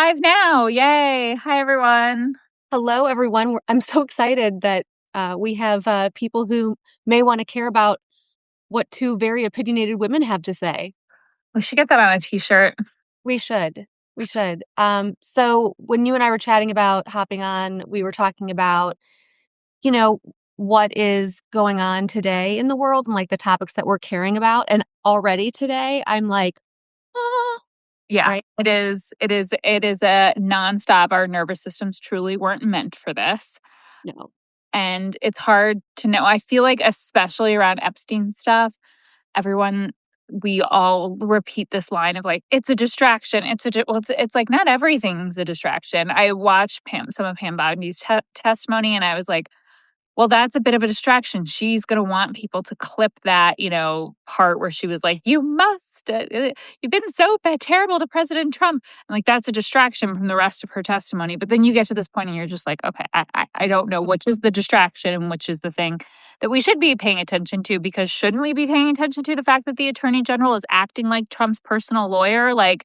Live now. Yay. Hi, everyone. Hello, everyone. I'm so excited that we have people who may want to care about what two very opinionated women have to say. We should get that on a t-shirt. We should. We should. So when you and I were chatting about hopping on, we were talking about, you know, what is going on today in the world and like the topics that we're caring about. And already today, I'm like, ah, Yeah, right? it is a nonstop. Our nervous systems truly weren't meant for this. No. And it's hard to know. I feel like, especially around Epstein stuff, everyone, we all repeat this line of like, it's a distraction. It's like not everything's a distraction. I watched some of Pam Boundy's testimony, and I was like, well, that's a bit of a distraction. She's going to want people to clip that, part where she was like, you've been so bad, terrible to President Trump. And like, that's a distraction from the rest of her testimony. But then you get to this point and you're just like, okay, I don't know which is the distraction and which is the thing that we should be paying attention to, because shouldn't we be paying attention to the fact that the attorney general is acting like Trump's personal lawyer? Like,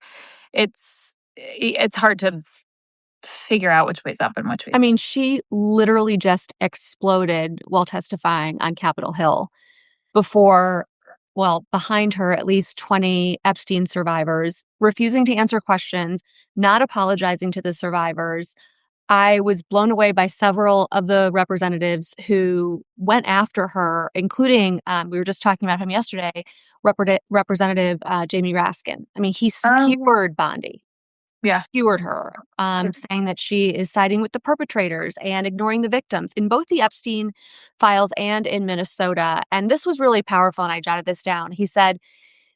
it's hard to figure out which way's up and which way's I mean, she literally just exploded while testifying on Capitol Hill before, well, behind her, at least 20 Epstein survivors, refusing to answer questions, not apologizing to the survivors. I was blown away by several of the representatives who went after her, including, we were just talking about him yesterday, Representative Jamie Raskin. I mean, he skewered Bondi. yeah. Skewered her, saying that she is siding with the perpetrators and ignoring the victims in both the Epstein files and in Minnesota. And this was really powerful, and I jotted this down. He said,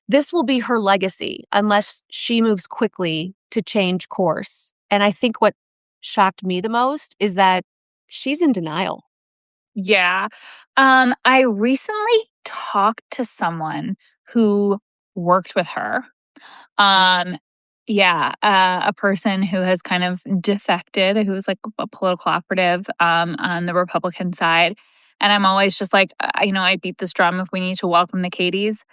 this will be her legacy unless she moves quickly to change course. And I think what shocked me the most is that she's in denial. Yeah. I recently talked to someone who worked with her. Um, yeah, a person who has kind of defected, who was like a political operative on the Republican side. And I'm always just like, I beat this drum. If we need to welcome the Katies,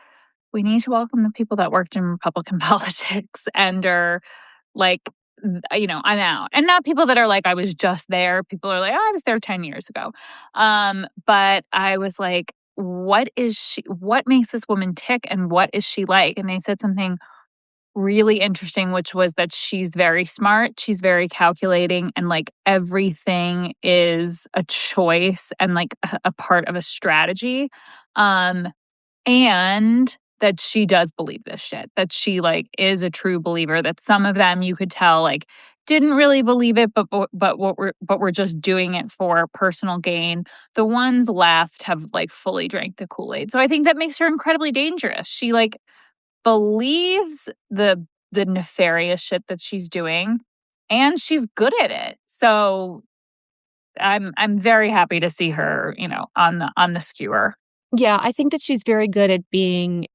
we need to welcome the people that worked in Republican politics and are like, I'm out. And not people that are like, I was just there. People are like, oh, I was there 10 years ago. But I was like, what makes this woman tick and what is she like? And they said something really interesting, which was that she's very smart, she's very calculating, and like everything is a choice and like a part of a strategy. Um, and that she does believe this shit, that she like is a true believer, that some of them you could tell like didn't really believe it, but we're just doing it for personal gain. The ones left have like fully drank the Kool-Aid. So I think that makes her incredibly dangerous. She like believes the nefarious shit that she's doing, and she's good at it. So I'm very happy to see her, on the skewer. Yeah, I think that she's very good at being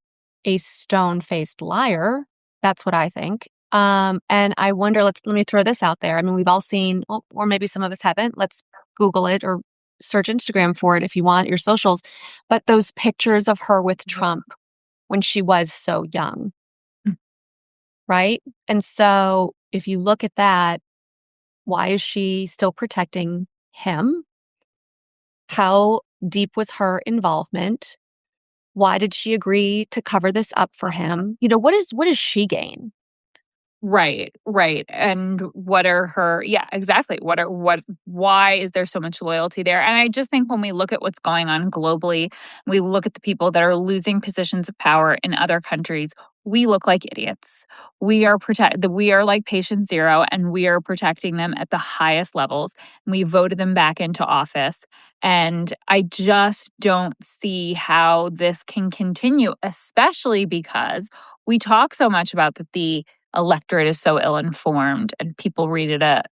a stone-faced liar. That's what I think. And I wonder, let me throw this out there. I mean, we've all seen, well, or maybe some of us haven't. Let's Google it or search Instagram for it if you want, your socials. But those pictures of her with Trump when she was so young, Mm. right? And so if you look at that, why is she still protecting him? How deep was her involvement? Why did she agree to cover this up for him? What does she gain? Right, right. And what are her yeah, exactly. Why is there so much loyalty there? And I just think when we look at what's going on globally, we look at the people that are losing positions of power in other countries, we look like idiots. We are like patient zero, and we are protecting them at the highest levels. We voted them back into office. And I just don't see how this can continue, especially because we talk so much about that the electorate is so ill-informed and people read at a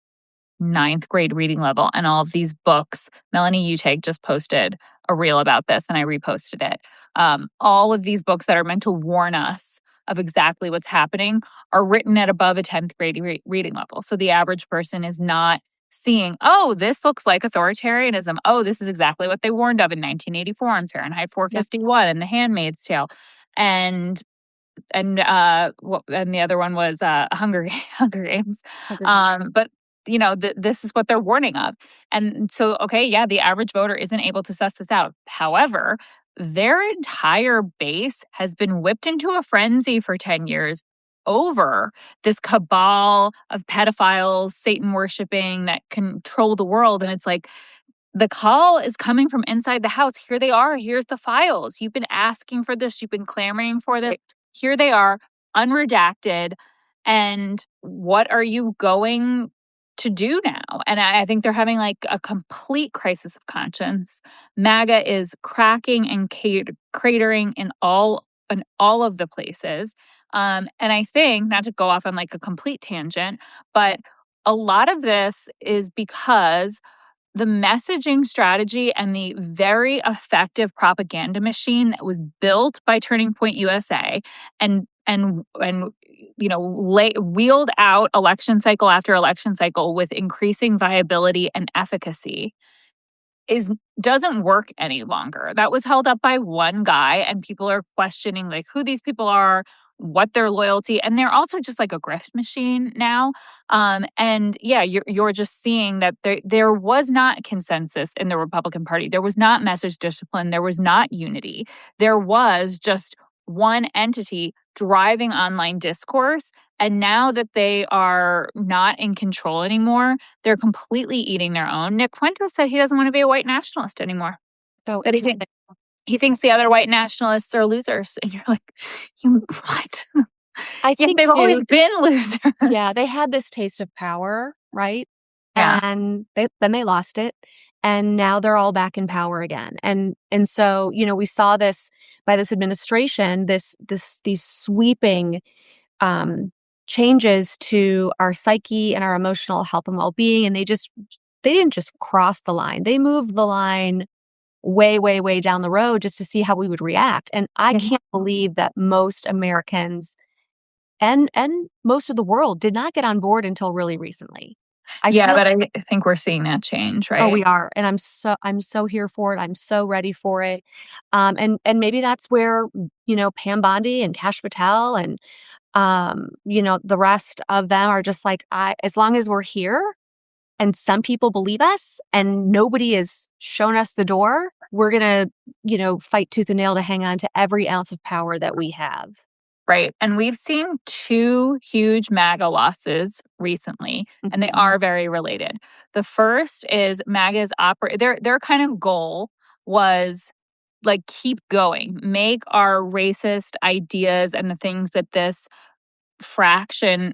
ninth grade reading level, and all of these books. Melanie Uteg just posted a reel about this and I reposted it. All of these books that are meant to warn us of exactly what's happening are written at above a 10th grade reading level. So the average person is not seeing, oh, this looks like authoritarianism. Oh, this is exactly what they warned of in 1984 on Fahrenheit Yep. 451 and The Handmaid's Tale. And and the other one was Hunger Games. Hunger Games. But this is what they're warning of. And so, okay, yeah, the average voter isn't able to suss this out. However, their entire base has been whipped into a frenzy for 10 years over this cabal of pedophiles, Satan worshiping that control the world. And it's like, the call is coming from inside the house. Here they are. Here's the files. You've been asking for this. You've been clamoring for this. Right. Here they are, unredacted. And what are you going to do now? And I think they're having like a complete crisis of conscience. MAGA is cracking and cratering in all of the places. And I think, not to go off on like a complete tangent, but a lot of this is because the messaging strategy and the very effective propaganda machine that was built by Turning Point USA and wheeled out election cycle after election cycle with increasing viability and efficacy is doesn't work any longer. That was held up by one guy, and people are questioning like who these people are, what their loyalty, and they're also just like a grift machine now. And yeah, you're just seeing that there was not consensus in the Republican Party. There was not message discipline. There was not unity. There was just one entity driving online discourse. And now that they are not in control anymore, they're completely eating their own. Nick Fuentes said he doesn't want to be a white nationalist anymore. So That interesting. he thinks the other white nationalists are losers. And you're like, you what? I Yeah, think they've always too, been losers. yeah, they had this taste of power, right? Yeah. And they lost it, and now they're all back in power again. And so, we saw this by this administration, these sweeping um changes to our psyche and our emotional health and well-being, and they didn't just cross the line. They moved the line way, way, way down the road just to see how we would react. And I Yeah. can't believe that most Americans and most of the world did not get on board until really recently. I Yeah, feel but I think we're seeing that change, Oh, right? we are, and I'm so here for it. I'm so ready for it. And maybe that's where, Pam Bondi and Kash Patel and the rest of them are just like, I as long as we're here and some people believe us and nobody has shown us the door, we're gonna, fight tooth and nail to hang on to every ounce of power that we have. Right. And we've seen two huge MAGA losses recently, and they Mhm. are very related. The first is MAGA's their kind of goal was like keep going, make our racist ideas and the things that this faction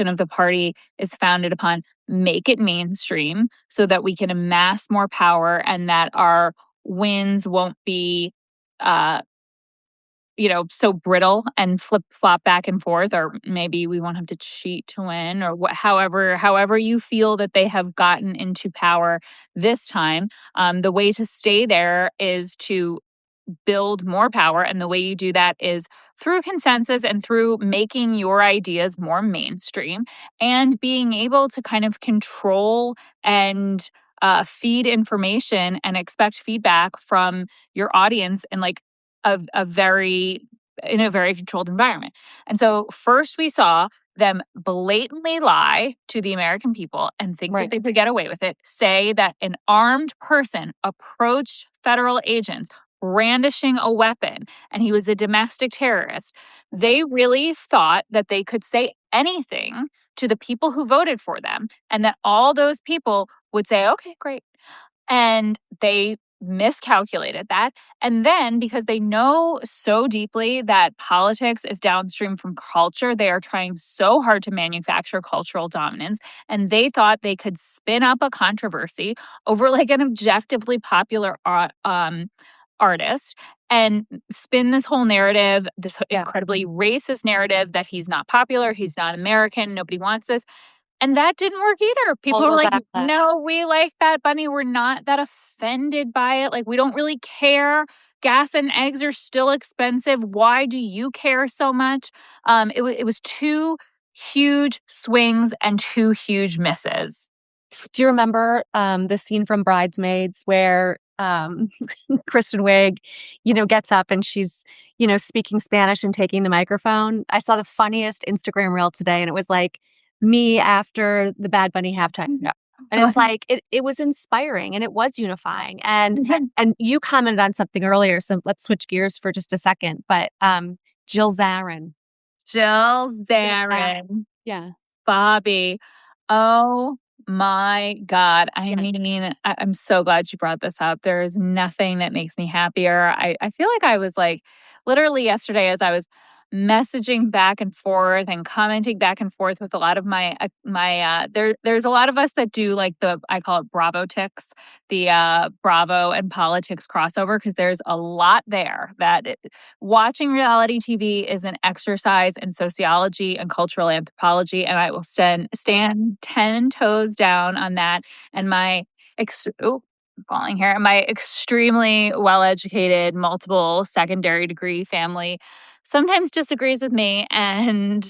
of the party is founded upon, make it mainstream so that we can amass more power and that our wins won't be uh so brittle and flip flop back and forth, or maybe we won't have to cheat to win, or however you feel that they have gotten into power this time. The way to stay there is to build more power. And the way you do that is through consensus and through making your ideas more mainstream and being able to kind of control and feed information and expect feedback from your audience in like a very in a very controlled environment. And so first we saw them blatantly lie to the American people and think that Right. they could get away with it, say that an armed person approached federal agents brandishing a weapon and he was a domestic terrorist. They really thought that they could say anything to the people who voted for them and that all those people would say, okay, great. And they miscalculated that. And then, because they know so deeply that politics is downstream from culture, they are trying so hard to manufacture cultural dominance. And they thought they could spin up a controversy over like an objectively popular artist and spin this whole narrative, this incredibly racist narrative that he's not popular, he's not American, nobody wants this. And that didn't work either. People All were the like, backlash. "No, we like Bad Bunny. We're not that offended by it. Like, we don't really care. Gas and eggs are still expensive. Why do you care so much?" It was two huge swings and two huge misses. Do you remember the scene from Bridesmaids where Kristen Wiig, gets up and she's, speaking Spanish and taking the microphone. I saw the funniest Instagram reel today, and it was like me after the Bad Bunny halftime show. And it's like it was inspiring and it was unifying. And you commented on something earlier, so let's switch gears for just a second. But Jill Zarin. Jill Jill Zarin. Zarin. Yeah. Bobby. Oh my God. I Yeah. mean, I'm so glad you brought this up. There is nothing that makes me happier. I feel like I was like literally yesterday as I was messaging back and forth and commenting back and forth with a lot of there's a lot of us that do like the I call it Bravo ticks, the Bravo and politics crossover because there's a lot there watching reality TV is an exercise in sociology and cultural anthropology, and I will stand 10 toes down on that. And I'm falling here. My extremely well educated, multiple secondary degree family sometimes disagrees with me, and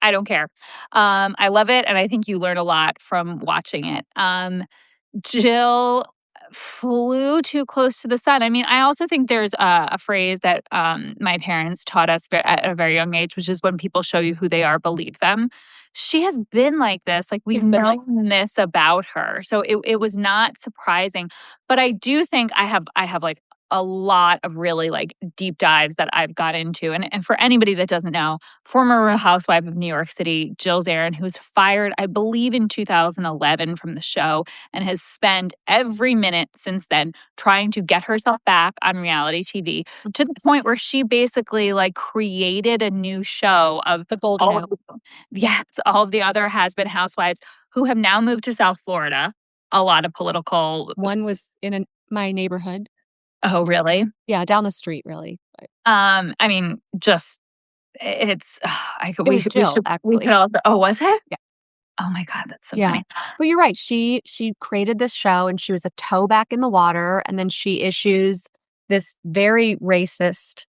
I don't care. I love it, and I think you learn a lot from watching it. Jill flew too close to the sun. I mean, I also think there's a phrase that my parents taught us at a very young age, which is when people show you who they are, believe them. She has been like this. Like we've She's been like, known this about her, so it was not surprising. But I do think I have like a lot of really like deep dives that I've got into, and for anybody that doesn't know, former Real Housewife of New York City, Jill Zarin, who was fired, I believe, in 2011 from the show and has spent every minute since then trying to get herself back on reality TV to the point where she basically like created a new show of the Golden all Hour. of yes, all of the other has-been housewives who have now moved to South Florida. A lot of political. One was in my neighborhood. Oh, really? Yeah, down the street, really. But I mean, just it's I could it was Jill, we could actually. also. Oh, was it? Yeah. Oh my God, that's so Yeah. funny. But you're right. She created this show and she was a toe back in the water, and then she issues these racist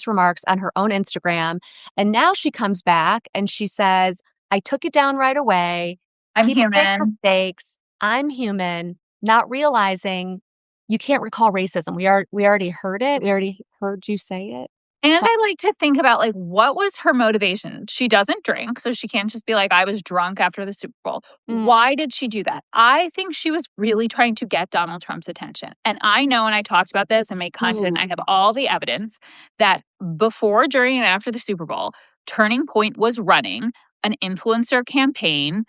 remarks on her own Instagram. And now she comes back and she says, I took it down right away. I'm People make human. mistakes. I'm human, not realizing you can't recall racism. We already heard it. We already heard you say it. And So I like to think about like what was her motivation? She doesn't drink, so she can't just be like, I was drunk after the Super Bowl. mm, Why did she do that? I think she was really trying to get Donald Trump's attention. And I know, and I talked about this and made content, ooh, I have all the evidence that before, during, and after the Super Bowl, Turning Point was running an influencer campaign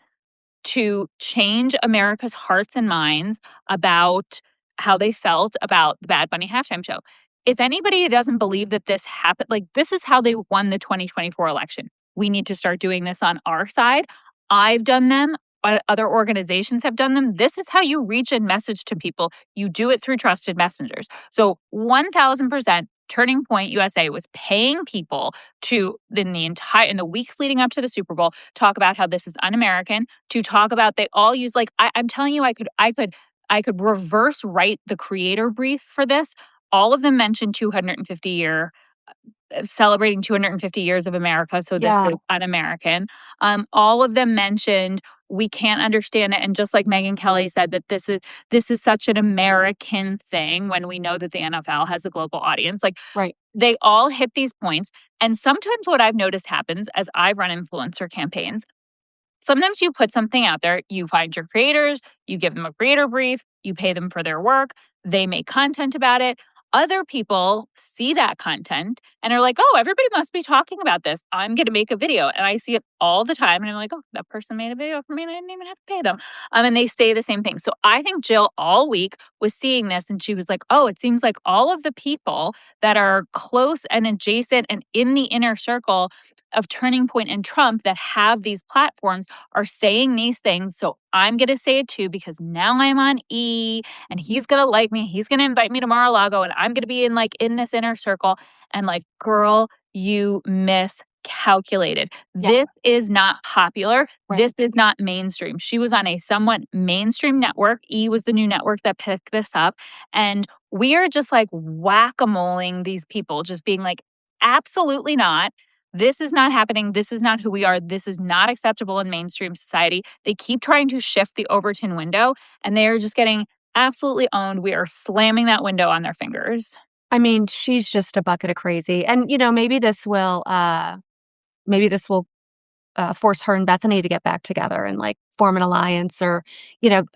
to change America's hearts and minds about how they felt about the Bad Bunny halftime show. If anybody doesn't believe that this happened, like this is how they won the 2024 election. We need to start doing this on our side. I've done them. Other organizations have done them. This is how you reach a message to people. You do it through trusted messengers. So 1000% Turning Point USA was paying people to in the weeks leading up to the Super Bowl talk about how this is un-American, to talk about they all use like I'm telling you I could reverse write the creator brief for this. All of them mentioned 250 celebrating 250 years of America, so this yeah, is un-American. All of them mentioned we can't understand it, and just like Megyn Kelly said that this is such an American thing when we know that the NFL has a global audience. Like right. they all hit these points, and sometimes what I've noticed happens as I run influencer campaigns. Sometimes you put something out there, you find your creators, you give them a creator brief, you pay them for their work, they make content about it. Other people see that content and are like, oh, everybody must be talking about this. I'm going to make a video. And I see it all the time. And I'm like, oh, that person made a video for me and I didn't even have to pay them. And they say the same thing. So I think Jill all week was seeing this and she was like, oh, it seems like all of the people that are close and adjacent and in the inner circle of Turning Point and Trump that have these platforms are saying these things. So I'm going to say it too because now I'm on E and he's going to like me. He's going to invite me to Mar-a-Lago and I'm going to be in this inner circle. And like, girl, you miscalculated. Yeah, This is not popular. right. This is not mainstream. She was on a somewhat mainstream network. E was the new network that picked this up. And we are just like whack-a-moling these people, just being like, absolutely not. This is not happening. This is not who we are. This is not acceptable in mainstream society. They keep trying to shift the Overton window and they are just getting absolutely owned. We are slamming that window on their fingers. I mean, she's just a bucket of crazy. And, maybe this will force her and Bethany to get back together and like form an alliance or,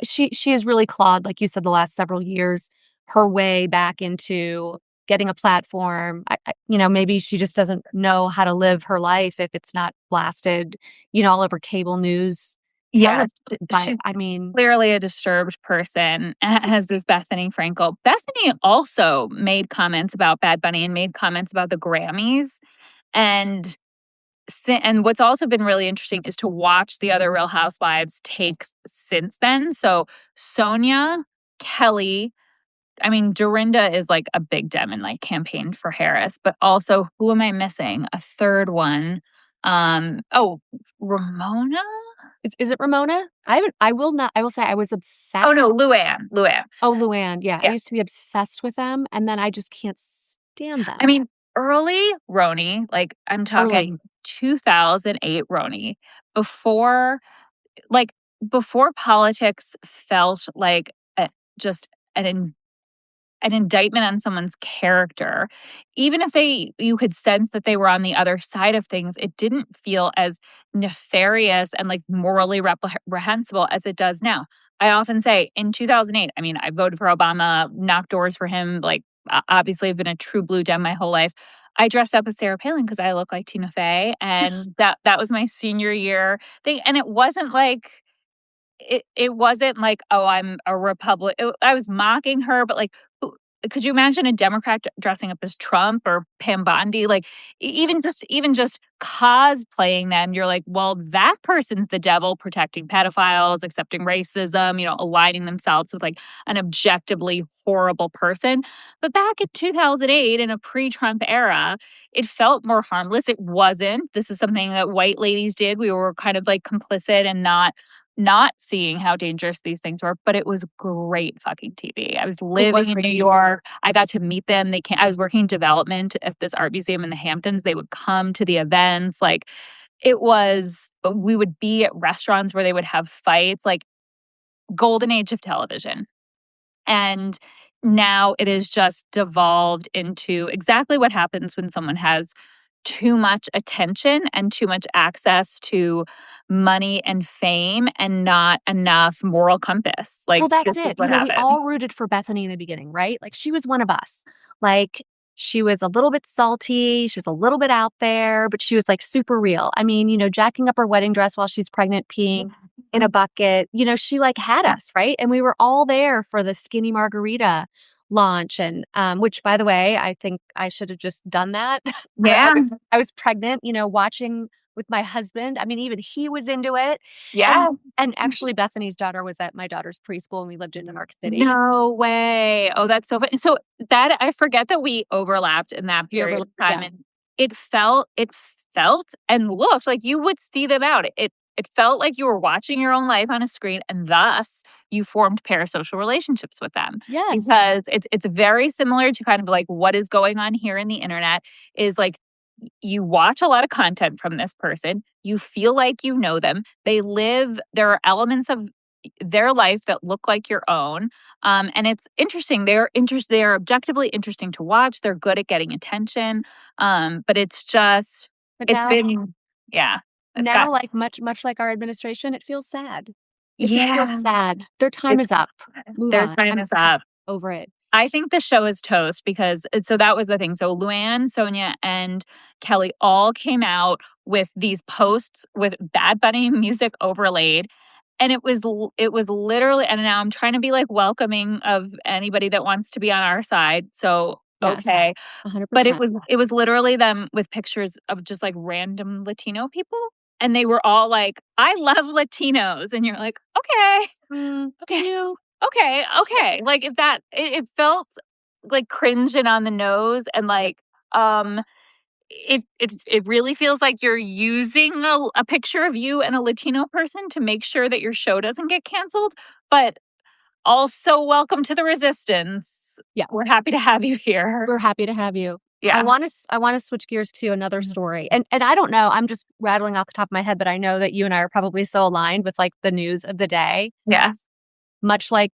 she has really clawed, like you said, the last several years, her way back into getting a platform. Maybe she just doesn't know how to live her life if it's not blasted, all over cable news television. Yes, But she's I mean, clearly a disturbed person, as is Bethany Frankel. Bethany also made comments about Bad Bunny and made comments about the Grammys. And and what's also been really interesting is to watch the other Real Housewives takes since then. So Sonia, Kelly, I mean, Dorinda is like a big dem and like campaigned for Harris, but also who am I missing? A third one. Oh, Ramona? is it Ramona? I will say I was Oh obsessed. no, Luann. Luann. Oh, Luann. Yeah. I Yeah. used to be obsessed with them. And then I just can't stand I them. mean, early Roni, like I'm Early. talking 2008 Roni, before like before politics felt like just an indictment on someone's character. Even if you could sense that they were on the other side of things, it didn't feel as nefarious and like morally reprehensible as it does now. I often say in 2008, I mean, I voted for Obama, knocked doors for him, like obviously I've been a true blue Dem my whole life. I dressed up as Sarah Palin because I look like Tina Fey, and that was my senior year thing. And it wasn't like it wasn't like, "Oh, I'm a Republic." I was mocking her, but, like, who could you imagine a Democrat dressing up as Trump or Pam Bondi? Like, even just cosplaying them, you're like, "Well, that person's the devil protecting pedophiles, accepting racism, aligning themselves with, like, an objectively horrible person." But back in 2008, in a pre-Trump era, it felt more harmless. It wasn't. This is something that white ladies did. We were kind of, like, complicit and not seeing how dangerous these things were, but it was great fucking TV. I was It living was in great New TV. York. I got to meet them. I was working in development at this art museum in the Hamptons. They would come to the events. Like we would be at restaurants where they would have fights, like golden age of television. And now it has just devolved into exactly what happens when someone has too much attention and too much access to money and fame and not enough moral compass. Like, Well, that's this is it. what We happened. all rooted for Bethany in the beginning, right? Like, she was one of us. Like, she was a little bit salty, she was a little bit out there, but she was, like, super real. I mean, jacking up her wedding dress while she's pregnant, peeing in a bucket, she, like, had us, right? And we were all there for the Skinny Margarita launch and, which, by the way, I think I should have just done that. I Yeah. I was pregnant, watching with my husband. I mean, even he was into it. Yeah. And actually, Bethany's daughter was at my daughter's preschool, and we lived in New York City. No way. Oh, that's so funny. So that I forget that we overlapped in that We period overlooked of time, yeah. and it felt and looked like you would see them out. It felt like you were watching your own life on a screen, and thus you formed parasocial relationships with them. Yes. Because it's very similar to kind of like what is going on here in the internet is like you watch a lot of content from this person, you feel like you know them. There are elements of their life that look like your own. And it's interesting. They're objectively interesting to watch. They're good at getting attention. But But it's now been, yeah, it's got, now, like, much like our administration, it feels sad. It just feels yeah, sad. Their time it's, is up. Move their on. time is up. Over it. I think the show is toast because so that was the thing. So Luann, Sonia, and Kelly all came out with these posts with Bad Bunny music overlaid. And it was literally, and now I'm trying to be like welcoming of anybody that wants to be on our side. So Yes. okay. But it 100%. was it was literally them with pictures of just like random Latino people. And they were all like, I love Latinos. And you're like, okay. Do you? Okay, okay. Like if that it felt like cringe and on the nose and like um it really feels like you're using a picture of you and a Latino person to make sure that your show doesn't get canceled, but also welcome to the resistance. Yeah. We're happy to have you here. We're happy to have you. Yeah. I wanna switch gears to another story, and I don't know, I'm just rattling off the top of my head, but I know that you and I are probably so aligned with, like, the news of the day. Yeah. Much like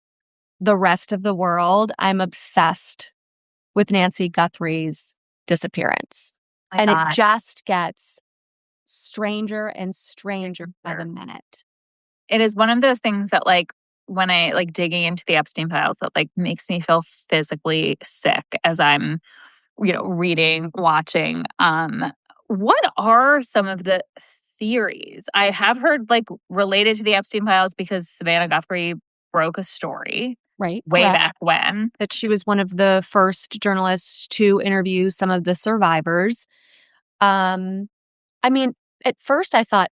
the rest of the world, I'm obsessed with Nancy Guthrie's disappearance. My And it God. just gets stranger and stranger by the minute. It is one of those things that, like, when I, like, digging into the Epstein files that, like, makes me feel physically sick as I'm, reading, watching. What are some of the theories? I have heard, like, related to the Epstein files because Savannah Guthrie broke a story Right? way Correct. back when. That she was one of the first journalists to interview some of the survivors. Um, I mean, at first I thought,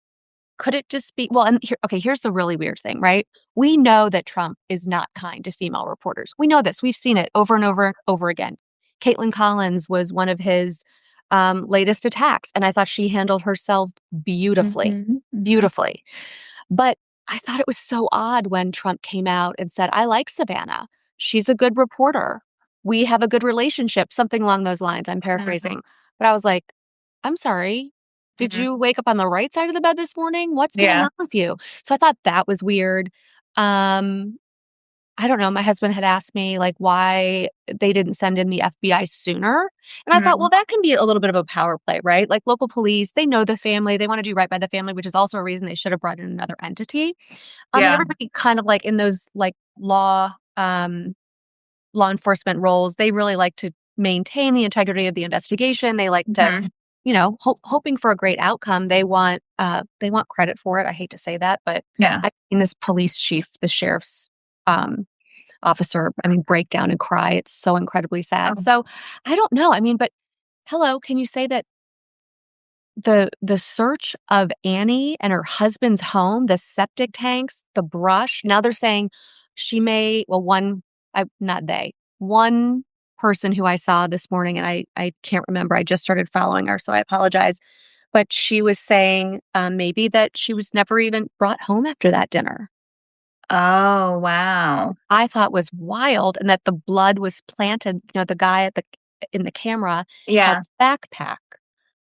could it just be well, and here's the really weird thing, right? We know that Trump is not kind to female reporters. We know this. We've seen it over and over and over again. Caitlin Collins was one of his latest attacks, and I thought she handled herself beautifully, Mhm, mhm. beautifully. But I thought it was so odd when Trump came out and said, I like Savannah. She's a good reporter. We have a good relationship, something along those lines. I'm paraphrasing. But I was like, I'm sorry. Did Mhm. you wake up on the right side of the bed this morning? What's going Yeah. on with you? So I thought that was weird. Um, I don't know. My husband had asked me like why they didn't send in the FBI sooner. And I thought, well, Mhm. that can be a little bit of a power play, right? Like local police, they know the family, they want to do right by the family, which is also a reason they should have brought in another entity. And Yeah. everybody kind of like in those like law enforcement roles, they really like to maintain the integrity of the investigation. They like to, Mhm. hoping for a great outcome. They want credit for it. I hate to say that, but Yeah. I've seen this police chief, the sheriff's um, officer, I mean, break down and cry. It's so incredibly sad. Oh. So I don't know. I mean, but hello, can you say that the search of Annie and her husband's home, the septic tanks, the brush, now they're saying she may, well, one person who I saw this morning, and I can't remember, I just started following her, so I apologize, but she was saying, maybe that she was never even brought home after that dinner. Oh, wow. I thought was wild, and that the blood was planted, the guy in the camera had Yeah. his backpack.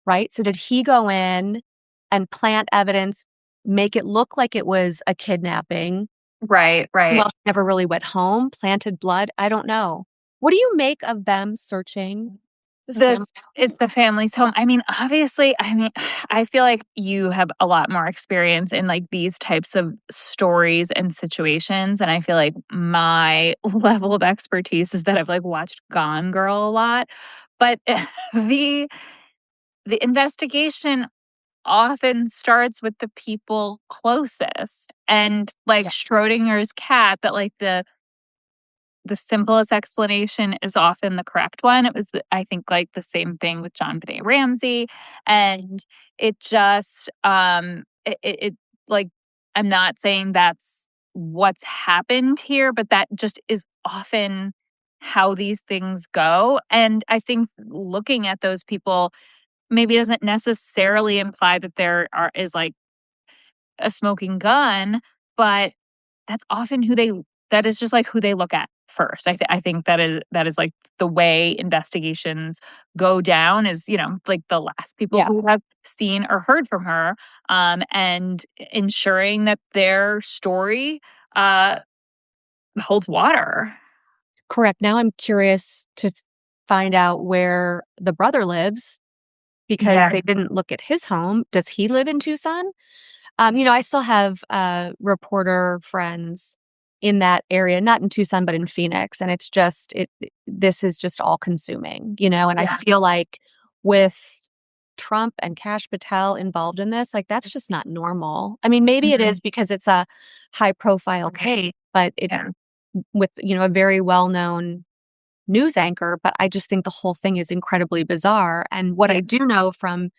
Right? So did he go in and plant evidence, make it look like it was a kidnapping? Right, Well, right. she never really went home, planted blood? I don't know. What do you make of them searching the The family it's home? the family's home. I mean, obviously, I feel like you have a lot more experience in, like, these types of stories and situations, and I feel like my level of expertise is that I've, like, watched Gone Girl a lot, but the the investigation often starts with the people closest, and, like, Yeah, Schrodinger's cat that, like, the simplest explanation is often the correct one. It was, I think, like, the same thing with John Benet Ramsey, and it just, like, I'm not saying that's what's happened here, but that just is often how these things go, and I think looking at those people maybe doesn't necessarily imply that there is, like, a smoking gun, but that's often that is just, like, who they look at first. I think that is, like, the way investigations go down is, like, the last people yeah, who have seen or heard from her, and ensuring that their story, uh, holds water. correct. Now I'm curious to find out where the brother lives because Yeah, they didn't look at his home. Does he live in Tucson? I still have reporter friends in that area, not in Tucson, but in Phoenix. And it's just this is just all consuming, and I yeah, feel like with Trump and Kash Patel involved in this, like that's just not normal. I mean, maybe it mhm, is because it's a high profile case, but it yeah, with, a very well known news anchor, but I just think the whole thing is incredibly bizarre. And what yeah, I do know from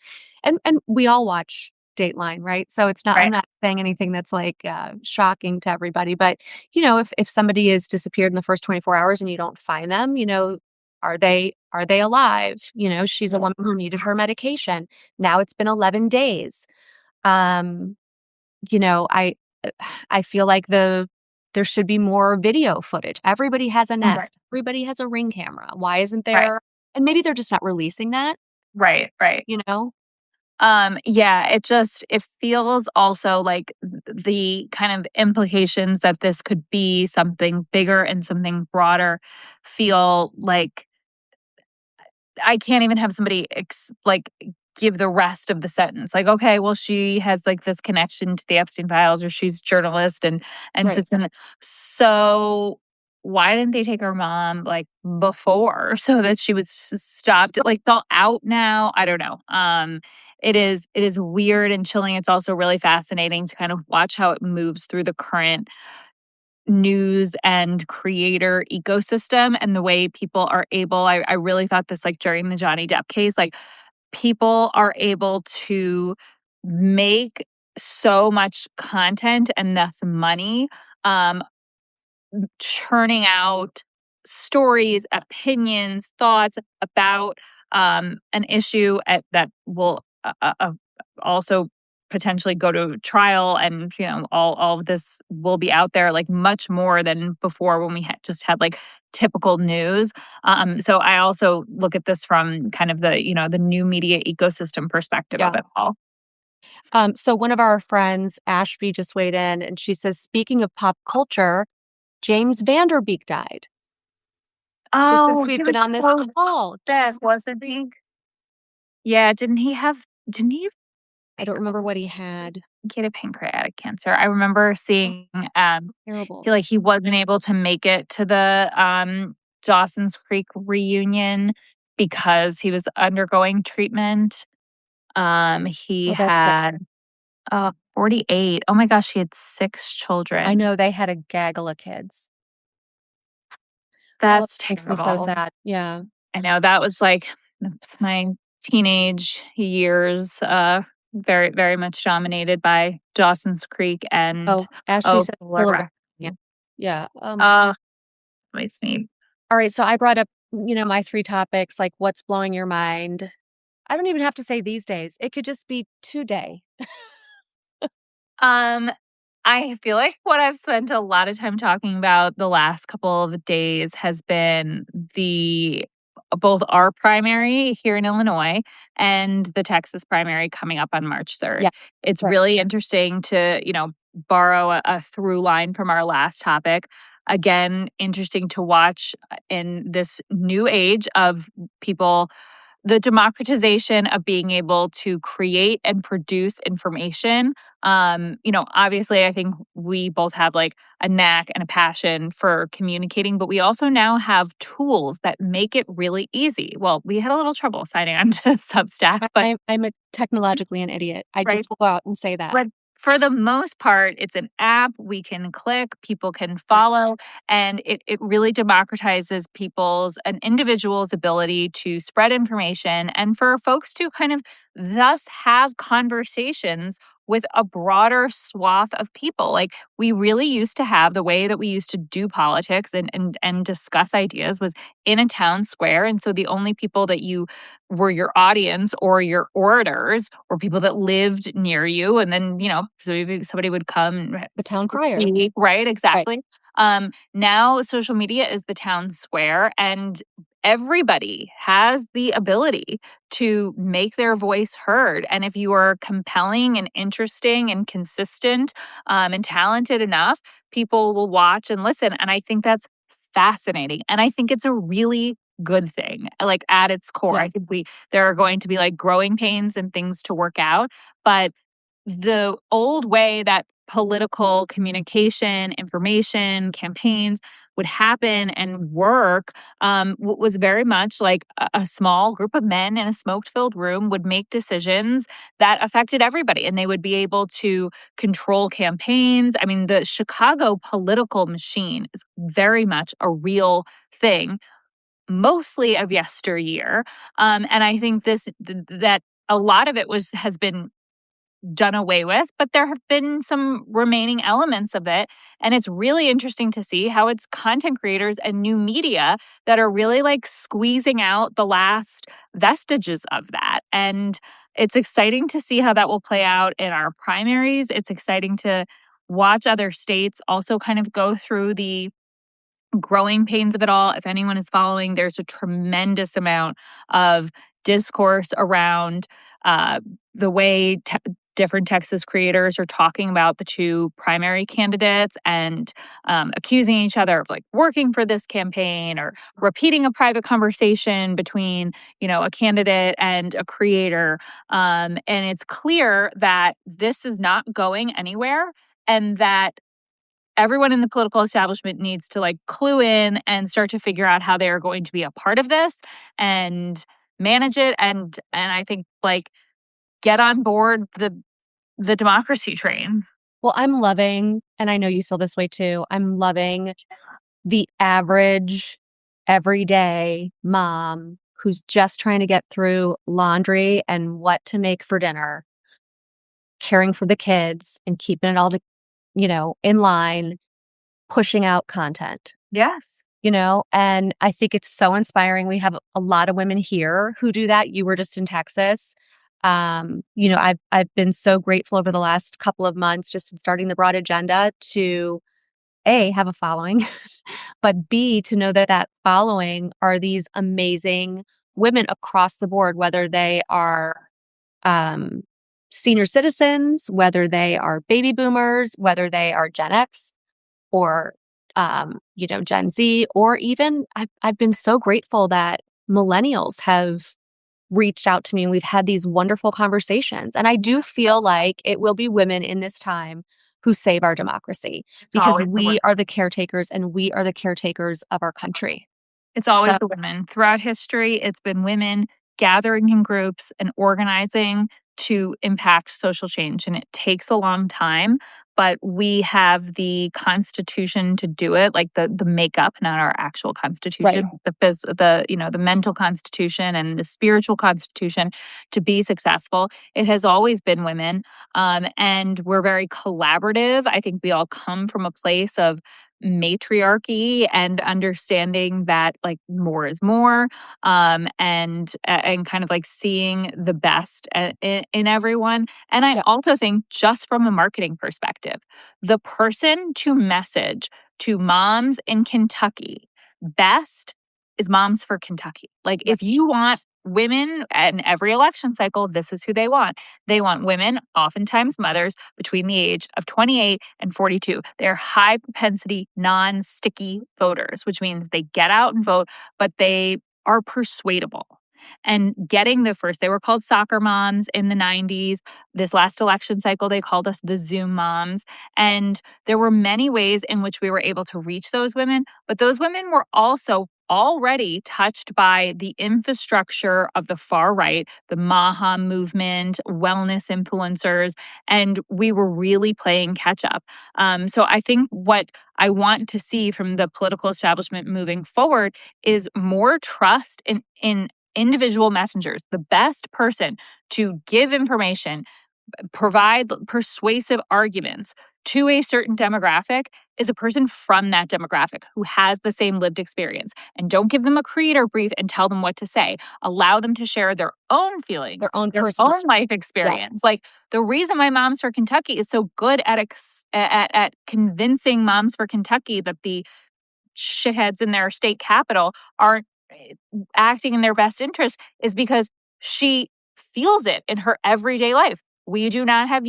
and we all watch Dateline, right? So it's not I'm right, not saying anything that's like shocking to everybody, but if somebody is disappeared in the first 24 hours and you don't find them, are they alive? She's a woman who needed her medication. Now it's been 11 days. Um you know, I I feel like there should be more video footage. Everybody has a right, Nest. Everybody has a Ring camera. Why isn't right, there and maybe they're just not releasing that, right, right. you know? Yeah, it feels also like the kind of implications that this could be something bigger and something broader feel like I can't even have somebody give the rest of the sentence. Like, okay, well, she has like this connection to the Epstein files, or she's a journalist and Right. sits in. So why didn't they take her mom like before so that she was stopped? Like, they'll out now. I don't know. It is weird and chilling. It's also really fascinating to kind of watch how it moves through the current news and creator ecosystem and the way people are able I really thought this like during the Johnny Depp case, like people are able to make so much content and thus money um churning out stories, opinions, thoughts about an issue that will also potentially go to trial, and all of this will be out there like much more than before when we just had like typical news. So I also look at this from kind of the new media ecosystem perspective of Yeah. it all. So one of our friends, Ashby, just weighed in and she says, speaking of pop culture, James Vanderbeek died. So since Oh, we've he been was on this so call, sick, Jesus, wasn't he? Yeah, didn't he I don't remember what he had. get a pancreatic cancer? I remember Oh, seeing, terrible. he wasn't able to make it to the, Dawson's Creek reunion because he was undergoing treatment. He Oh, that's sad. had, 48. Oh my gosh, he had 6 I children. know they had a gaggle of kids. Oh, That's makes me so terrible. sad. Yeah. I know that's my teenage years, very, very much dominated by Dawson's Creek and Oh, Ashby Oh, said Lord. colorectal. Yeah. Yeah. Oh, makes me All right. So I brought up, my three topics, like what's blowing your mind. I don't even have to say these days. It could just be today. um, I feel like what I've spent a lot of time talking about the last couple of days has been the both our primary here in Illinois and the Texas primary coming up on March 3rd. Yeah. It's Correct. really interesting to, borrow a through line from our last topic. Again, interesting to watch in this new age of people, the democratization of being able to create and produce information. Obviously I think we both have like a knack and a passion for communicating, but we also now have tools that make it really easy. Well, we had a little trouble signing on to Substack, but I'm a technologically an idiot. I right. just will go out and say that. But for the most part, it's an app we can click, people can Yeah. follow, and it really democratizes people's an individual's ability to spread information and for folks to kind of thus have conversations with a broader swath of people. Like we really used to have the way that we used to do politics and discuss ideas was in a town square. And so the only people that you were your audience or your orators or people that lived near you. And then, so maybe somebody would come The town crier. speak, right? Right. Exactly. Now social media is the town square, and everybody has the ability to make their voice heard. And if you are compelling and interesting and consistent and talented enough, people will watch and listen. And I think that's fascinating. And I think it's a really good thing, like at its core. Yeah. I think there are going to be like growing pains and things to work out. But the old way that political communication, information, campaigns would happen and work was very much like a small group of men in a smoke filled room would make decisions that affected everybody, and they would be able to control campaigns. I mean, the Chicago political machine is very much a real thing, mostly of yesteryear. And I think that a lot of it has been done away with, but there have been some remaining elements of it. And it's really interesting to see how it's content creators and new media that are really like squeezing out the last vestiges of that. And it's exciting to see how that will play out in our primaries. It's exciting to watch other states also kind of go through the growing pains of it all. If anyone is following, there's a tremendous amount of discourse around uh, the way different Texas creators are talking about the two primary candidates and accusing each other of like working for this campaign or repeating a private conversation between, a candidate and a creator. And it's clear that this is not going anywhere and that everyone in the political establishment needs to like clue in and start to figure out how they are going to be a part of this and manage it and I think like get on board the democracy train. Well, I'm loving, and I know you feel this way too, I'm loving the average, everyday mom who's just trying to get through laundry and what to make for dinner, caring for the kids and keeping it all in line, pushing out content. Yes. And I think it's so inspiring. We have a lot of women here who do that. You were just in Texas. I've been so grateful over the last couple of months just in starting the Broad Agenda to A, have a following, but B, to know that that following are these amazing women across the board, whether they are um, senior citizens, whether they are baby boomers, whether they are Gen X or Gen Z, or even I've been so grateful that millennials have reached out to me and we've had these wonderful conversations. And I do feel like it will be women in this time who save our democracy It's because always the we women. are the caretakers and we are the caretakers of our country. It's always So, the women. Throughout history, it's been women gathering in groups and organizing to impact social change. And it takes a long time, but we have the constitution to do it, like the makeup, not our actual right. constitution, the mental constitution and the spiritual constitution to be successful. It has always been women. And we're very collaborative. I think we all come from a place of matriarchy and understanding that like more is more, and kind of like seeing the best in everyone. And I Yeah. also think just from a marketing perspective, the person to message to moms in Kentucky best is Moms for Kentucky. Like Yeah. if you want women in every election cycle, this is who they want. They want women, oftentimes mothers, between the age of 28 and 42. They're high propensity, non sticky voters, which means they get out and vote, but they are persuadable. And getting the first, they were called soccer moms in the 90s. This last election cycle, they called us the Zoom moms. And there were many ways in which we were able to reach those women, but those women were also already touched by the infrastructure of the far right, the Maha movement, wellness influencers, and we were really playing catch up. So I think what I want to see from the political establishment moving forward is more trust in individual messengers. The best person to give information, provide persuasive arguments to a certain demographic is a person from that demographic who has the same lived experience. And don't give them a creator brief and tell them what to say. Allow them to share their own feelings, Their own their personal own story. life Yeah. experience. Like the reason my Moms for Kentucky is so good at convincing Moms for Kentucky that the shitheads in their state capital aren't acting in their best interest is because she feels it in her everyday life. We do not have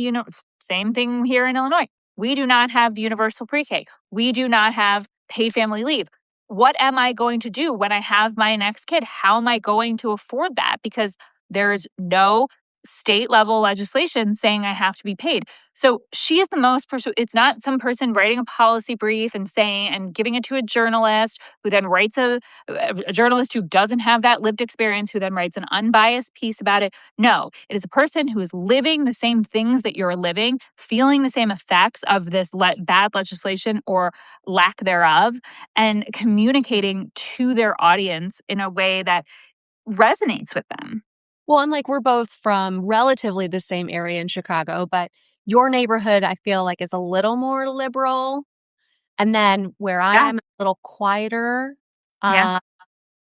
same thing here in Illinois. We do not have universal pre-K. We do not have paid family leave. What am I going to do when I have my next kid? How am I going to afford that? Because there's no state level legislation saying I have to be paid. So she is the most it's not some person writing a policy brief and saying and giving it to a journalist who then writes a journalist who doesn't have that lived experience who then writes an unbiased piece about it. No, it is a person who is living the same things that you're living, feeling the same effects of this bad legislation or lack thereof, and communicating to their audience in a way that resonates with them. Well, and like we're both from relatively the same area in Chicago, but your neighborhood, I feel like, is a little more liberal. And then where I Yeah. am, a little quieter. Yeah. Uh,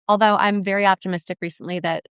Although I'm very optimistic recently that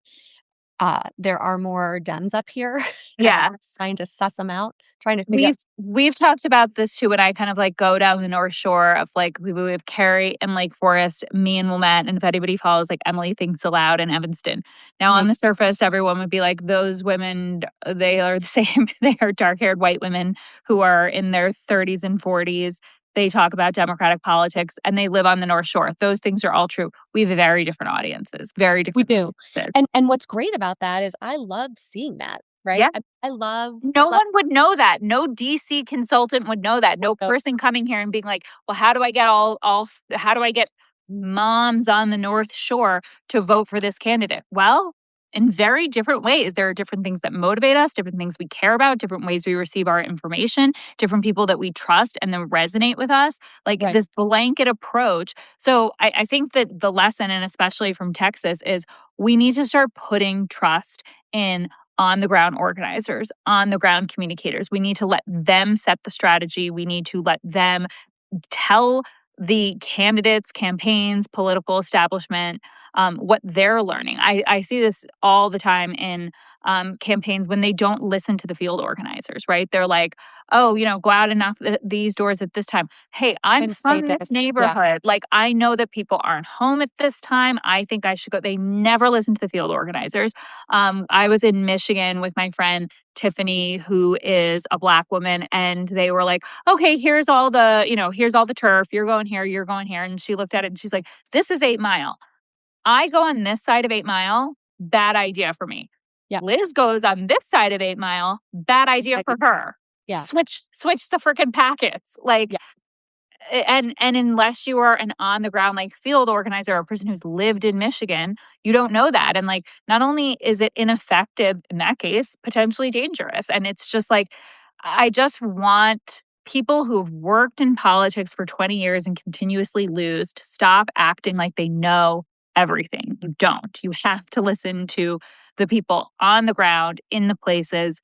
There are more Dems up here, and I'm Yeah. trying to suss them out, trying to figure out. We've talked about this too when I kind of like go down the North Shore of like we have Cary and Lake Forest, me and Wilmette, and if anybody follows like Emily Thinks Aloud and Evanston. Now Mhm. on the surface, everyone would be like, those women, they are the same. They are dark-haired white women who are in their 30s and 40s. They talk about democratic politics and they live on the North Shore. Those things are all true. We have very different audiences, very We different do, audiences. and what's great about that is I love seeing that, right? Yeah. I love No love one would know that. No DC consultant would know that. No the person coming here and being like, "Well, how do I get how do I get moms on the North Shore to vote for this candidate?" Well, in very different ways. There are different things that motivate us, different things we care about, different ways we receive our information, different people that we trust and then resonate with us. Like right, this blanket approach. So I think that the lesson, and especially from Texas, is we need to start putting trust in on the ground organizers, on the ground communicators. We need to let them set the strategy. We need to let them tell the candidates, campaigns, political establishment what they're learning. I see this all the time in campaigns when they don't listen to the field organizers, right? They're like, oh, go out and knock these doors at this time. Hey, I'm and say from this. this Yeah, neighborhood. Like, I know that people aren't home at this time. I think I should go. They never listen to the field organizers. I was in Michigan with my friend Tiffany, who is a Black woman, and they were like, okay, here's all the turf. You're going here, you're going here. And she looked at it and she's like, this is 8 Mile. I go on this side of 8 Mile. Bad idea for me. yeah, Liz goes on this side of 8 Mile. Bad idea I for her. yeah, Switch the freaking packets. Like, yeah, and unless you are an on the ground like field organizer or a person who's lived in Michigan, you don't know that. And like, not only is it ineffective in that case, potentially dangerous. And it's just like, I just want people who've worked in politics for 20 years and continuously lose to stop acting like they know everything. You don't. You have to listen to the people on the ground in the places.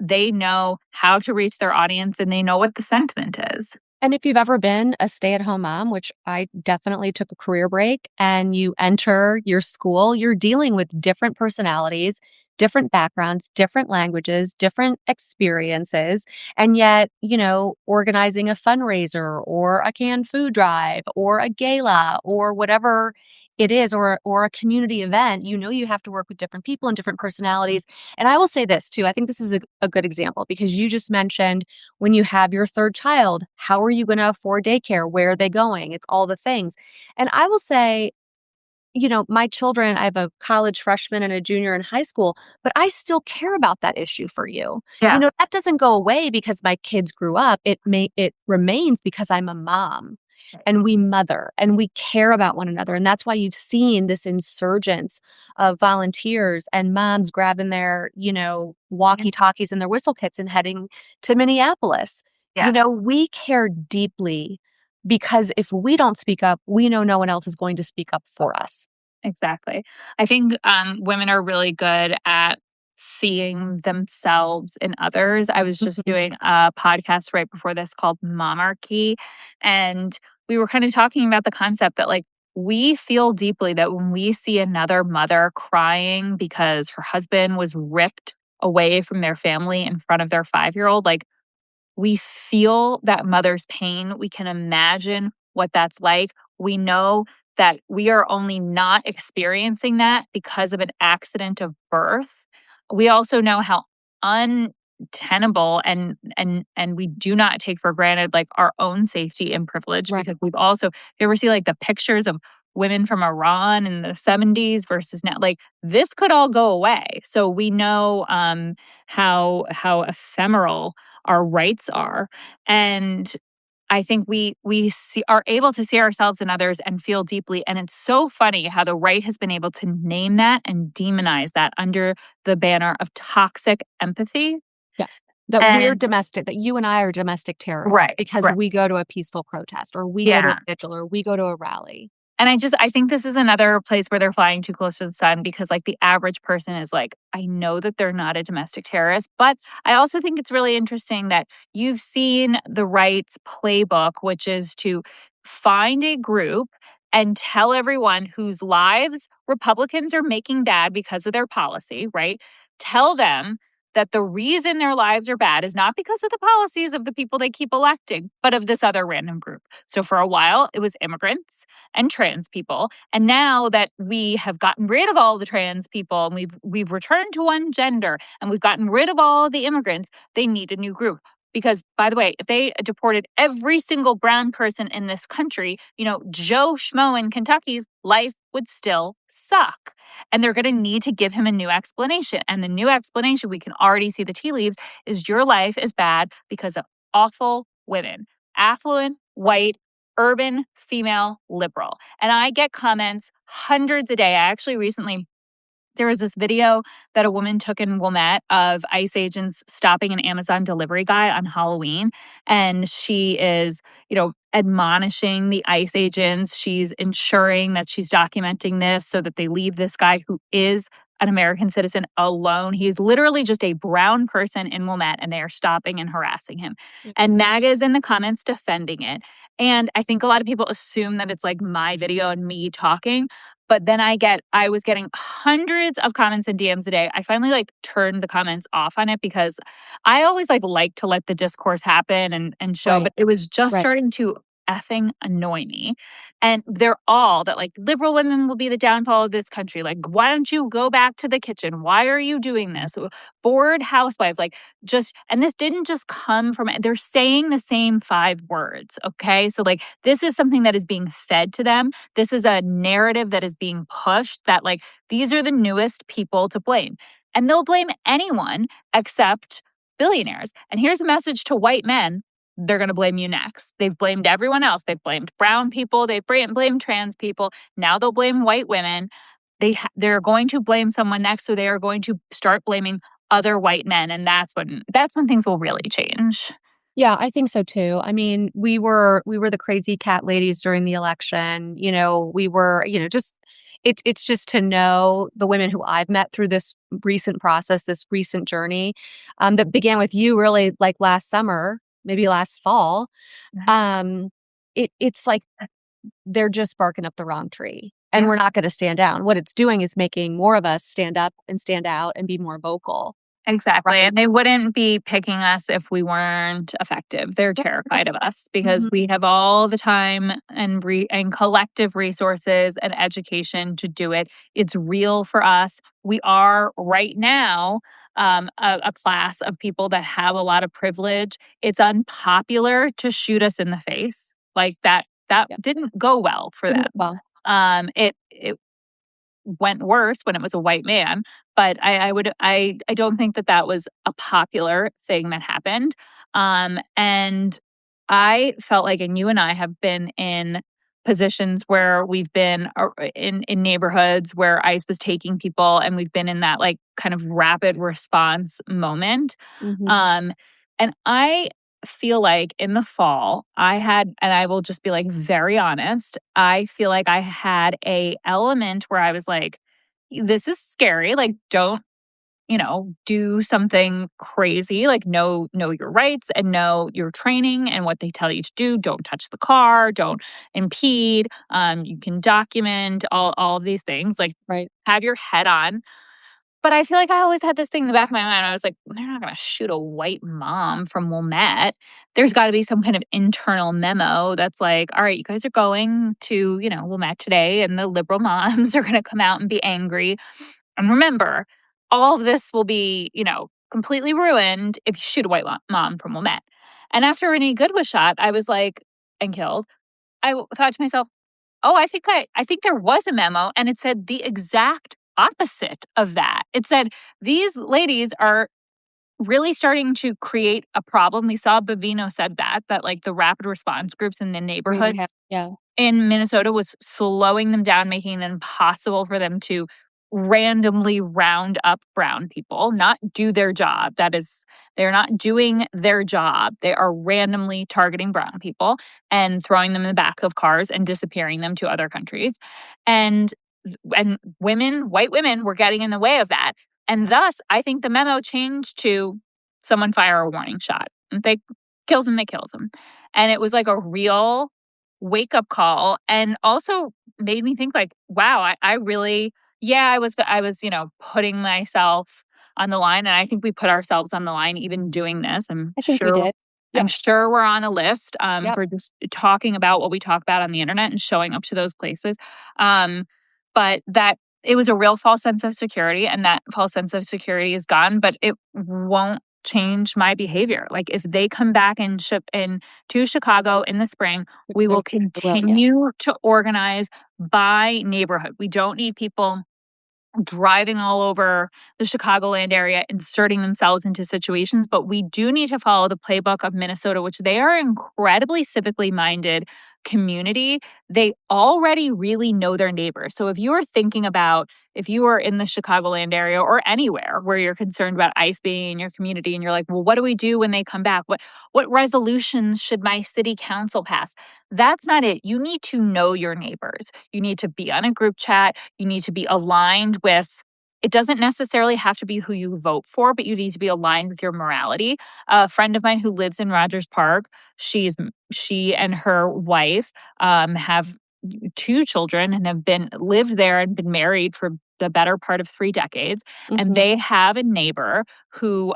They know how to reach their audience and they know what the sentiment is. and if you've ever been a stay-at-home mom, which I definitely took a career break, and you enter your school, you're dealing with different personalities, different backgrounds, different languages, different experiences, and yet, organizing a fundraiser or a canned food drive or a gala or whatever it is, or a community event, you have to work with different people and different personalities. And I will say this too, I think this is a good example because you just mentioned when you have your third child, how are you going to afford daycare? Where are they going? It's all the things. And I will say, my children, I have a college freshman and a junior in high school, but I still care about that issue for you. Yeah. That doesn't go away because my kids grew up. It remains because I'm a mom and we mother and we care about one another. And that's why you've seen this insurgence of volunteers and moms grabbing their, Yeah. walkie-talkies and their whistle kits and heading to Minneapolis. Yeah. We care deeply because if we don't speak up, we know no one else is going to speak up for us. Exactly. I think women are really good at seeing themselves in others. I was just Mhm. doing a podcast right before this called Momarchy, and we were kind of talking about the concept that like we feel deeply that when we see another mother crying because her husband was ripped away from their family in front of their 5-year-old, like we feel that mother's pain. We can imagine what that's like. We know that we are only not experiencing that because of an accident of birth. We also know how untenable and we do not take for granted like our own safety and privilege Right. because we've also, you ever see like the pictures of women from Iran in the 70s versus now, like this could all go away. So we know how ephemeral our rights are. And I think are able to see ourselves in others and feel deeply. And it's so funny how the right has been able to name that and demonize that under the banner of toxic empathy. Yes. And That you and I are domestic terrorists right, because right. we go to a peaceful protest or we go to a Yeah. vigil or we go to a rally. And I think this is another place where they're flying too close to the sun because like the average person is like, I know that they're not a domestic terrorist, but I also think it's really interesting that you've seen the right's playbook, which is to find a group and tell everyone whose lives Republicans are making bad because of their policy, right? Tell them that the reason their lives are bad is not because of the policies of the people they keep electing, but of this other random group. So for a while, it was immigrants and trans people. And now that we have gotten rid of all the trans people and we've returned to one gender and we've gotten rid of all the immigrants, they need a new group. Because, by the way, if they deported every single brown person in this country, Joe Schmo in Kentucky's life would still suck. And they're going to need to give him a new explanation. And the new explanation, we can already see the tea leaves, is your life is bad because of awful women, affluent, white, urban, female, liberal. And I get comments hundreds a day. I actually recently there was this video that a woman took in Wilmette of ICE agents stopping an Amazon delivery guy on Halloween. And she is, admonishing the ICE agents. She's ensuring that she's documenting this so that they leave this guy who is an American citizen alone. He's literally just a brown person in Wilmette, and they are stopping and harassing him. And MAGA is in the comments defending it. And I think a lot of people assume that it's like my video and me talking. But then I was getting hundreds of comments and DMs a day. I finally turned the comments off on it because I always like to let the discourse happen and show, Right. but it was just Right. starting to effing annoy me. And they're all that liberal women will be the downfall of this country. Why don't you go back to the kitchen? Why are you doing this? Bored housewife, and this didn't just come from, they're saying the same 5 words. Okay. So this is something that is being fed to them. This is a narrative that is being pushed that these are the newest people to blame. And they'll blame anyone except billionaires. And here's a message to white men. They're going to blame you next. They've blamed everyone else. They've blamed brown people. They've blamed trans people. Now they'll blame white women. They're going to blame someone next. So they are going to start blaming other white men. And that's when things will really change. Yeah, I think so too. I mean, we were the crazy cat ladies during the election. We were, just it's just to know the women who I've met through this recent process, this recent journey, that began with you really last summer, maybe last fall. Um, it's like they're just barking up the wrong tree. And we're not going to stand down. What it's doing is making more of us stand up and stand out and be more vocal. Exactly. Right. And they wouldn't be picking us if we weren't effective. They're terrified of us because we have all the time and collective resources and education to do it. It's real for us. We are right now a class of people that have a lot of privilege. It's unpopular to shoot us in the face. That Yeah. didn't go well for them. Well, It went worse when it was a white man, but I don't think that was a popular thing that happened. And I felt like, and you and I have been in positions where we've been in neighborhoods where ICE was taking people, and we've been in that kind of rapid response moment. Um, and I feel like in the fall, and I will just be very honest, I feel like I had a element where I was like, this is scary. Don't, do something crazy. Know your rights and know your training and what they tell you to do. Don't touch the car. Don't impede. You can document all of these things. right. Have your head on. But I feel like I always had this thing in the back of my mind. I was like, they're not going to shoot a white mom from Wilmette. There's got to be some kind of internal memo that's like, all right, you guys are going to, Wilmette today, and the liberal moms are going to come out and be angry. And remember, all of this will be, completely ruined if you shoot a white mom from Wilmette. And after Renee Good was shot, I was like, and killed, thought to myself, oh, I think there was a memo, and it said the exact opposite of that. It said these ladies are really starting to create a problem. We saw Bavino said that the rapid response groups in the neighborhood Yeah. in Minnesota was slowing them down, making it impossible for them to randomly round up brown people, not do their job. They're not doing their job. They are randomly targeting brown people and throwing them in the back of cars and disappearing them to other countries. And white women were getting in the way of that. And thus, I think the memo changed to someone fire a warning shot. If they kills him, they kills him. And it was a real wake-up call, and also made me think like, wow, I really, yeah, I was, putting myself on the line, and I think we put ourselves on the line even doing this. I think we did. I'm Yep, sure we're on a list, yep. for just talking about what we talk about on the internet and showing up to those places. Um, but that it was a real false sense of security, and that false sense of security is gone, but it won't change my behavior. Like, if they come back and ship in to Chicago in the spring, Which we there's will well, yeah. continue to organize by neighborhood. We don't need people driving all over the Chicagoland area, inserting themselves into situations, but we do need to follow the playbook of Minnesota, which they are incredibly civically minded community. They already really know their neighbors. So if you are thinking about if you are in the Chicagoland area or anywhere where you're concerned about ICE being in your community and you're like, well, what do we do when they come back? What resolutions should my city council pass? That's not it. You need to know your neighbors. You need to be on a group chat. You need to be aligned with, it doesn't necessarily have to be who you vote for, but you need to be aligned with your morality. A friend of mine who lives in Rogers Park, she and her wife have two children and have been lived there and been married for the better part of 3 decades. And Mhm. they have a neighbor who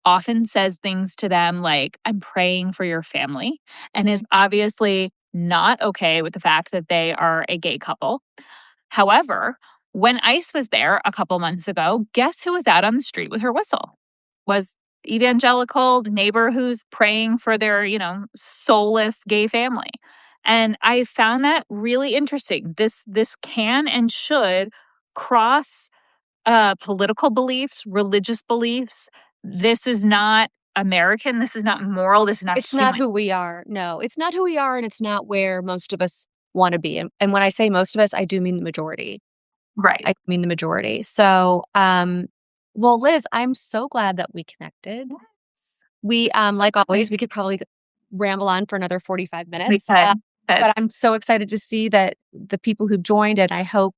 often says things to them like, I'm praying for your family, and is obviously not okay with the fact that they are a gay couple. However, when ICE was there a couple months ago, guess who was out on the street with her whistle? Was evangelical neighbor who's praying for their, soulless gay family. And I found that really interesting. This can and should cross political beliefs, religious beliefs. This is not American. This is not moral. This is not It's not human. who we are. No, it's not who we are, and it's not where most of us wanna be, and when I say most of us, I do mean the majority. Right. I mean the majority. So, well, Liz, I'm so glad that we connected. Yes. We, like always, we could probably ramble on for another 45 We minutes, could. But but I'm so excited to see that the people who've joined, and I hope,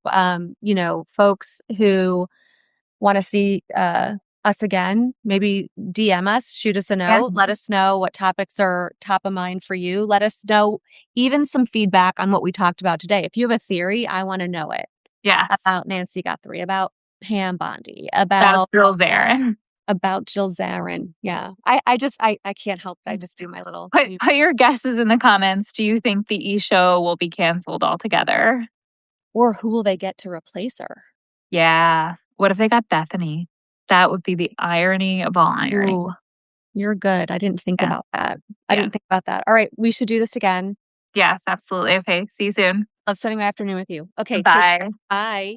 folks who wanna see, us again, maybe DM us, shoot us a yeah, note, let us know what topics are top of mind for you. Let us know even some feedback on what we talked about today. If you have a theory, I wanna know it. yes. About Nancy Guthrie, about Pam Bondi, That's about Bill Zarin. Jill Zarin. Yeah. I can't help it. I just do my little Put your guesses in the comments. Do you think the show will be canceled altogether? or who will they get to replace her? Yeah. What if they got Bethany? That would be the irony of all irony. Ooh, you're good. I didn't think Yeah. about that. I Yeah. didn't think about that. All right, we should do this again. Yes, absolutely. Okay. See you soon. Love spending my afternoon with you. Okay, take care. Bye. Bye.